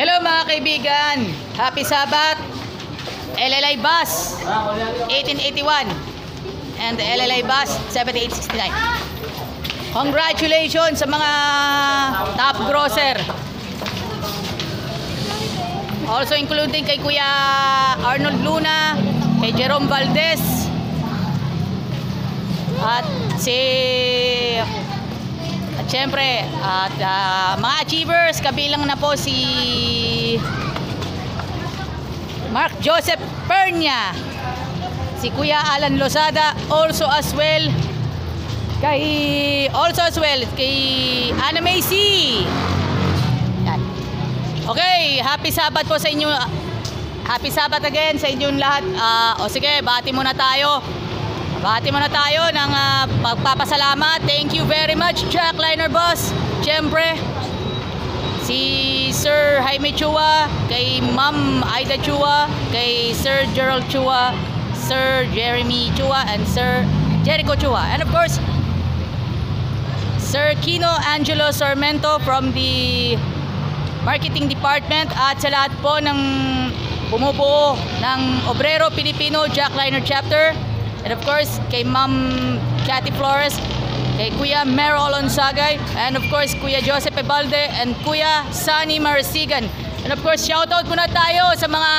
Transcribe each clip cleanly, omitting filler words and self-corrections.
Hello mga kaibigan, happy Sabat, LLI Bus 1881 and the LLI Bus 7869. Congratulations sa mga top grosser. Also including kay Kuya Arnold Luna, kay Jerome Valdez, at syempre, at mga achievers, kabilang na po si Mark Joseph Pernia, si Kuya Alan Lozada, also as well kay Ana Macy. Yan. Okay, happy Sabat po sa inyo. Happy Sabat again sa inyong lahat. O sige, bati muna tayo. Bati muna tayo ng pagpapasalamat. Thank you very much, Jack Liner Boss. Siyempre, si Sir Jaime Chua, kay Ma'am Aida Chua, kay Sir Gerald Chua, Sir Jeremy Chua, and Sir Jericho Chua. And of course, Sir Kino Angelo Sormento from the Marketing Department, at sa lahat po ng bumubuo ng Obrero Pilipino Jack Liner Chapter. And of course, kay Ma'am Cathy Flores, kay Kuya Mero Olonsagay, and of course, Kuya Joseph Ebalde, and Kuya Sunny Marasigan. And of course, shoutout muna tayo sa mga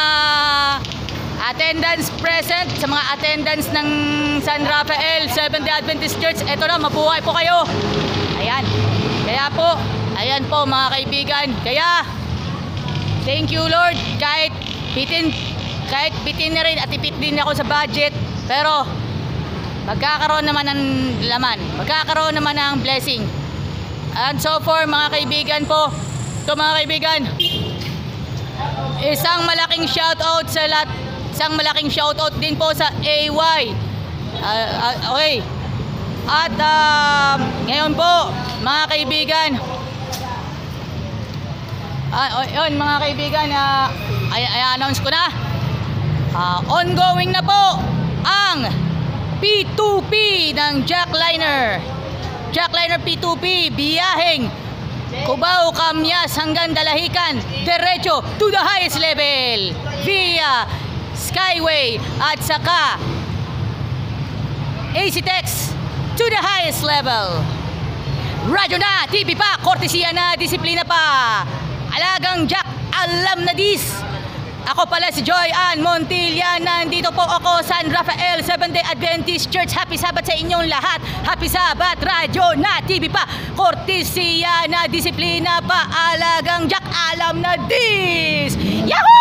attendance present, sa mga attendance ng San Rafael Seventh-day Adventist Church. Eto na, mabuhay po kayo. Ayan. Kaya po, ayan po mga kaibigan. Kaya, thank you Lord, kahit bitin na rin at ipit din ako sa budget, pero magkakaroon naman ng laman, magkakaroon naman ng blessing. And so for mga kaibigan po, ito mga kaibigan, isang malaking shoutout sa lahat, isang malaking shoutout din po sa AY. Okay. At ngayon po mga kaibigan, yun mga kaibigan, I-announce ko na, ongoing na po ang P2P ng Jack Liner. Jack Liner P2P, biyaheng Cubao, Camyas hanggang Dalahican, diretso to the highest level via Skyway at saka AC-Tex to the highest level. Radyo na, TV pa, kortesiya na, disiplina pa. Alagang Jack, alam na dis. Ako pala si Joy Ann Montilla. Nandito po ako sa San Rafael Seventh-day Adventist Church. Happy Sabat sa inyong lahat. Happy Sabat, radyo na, TV pa, kortesiya na, disiplina pa. Alagang Jack, alam na dis. Yahoo!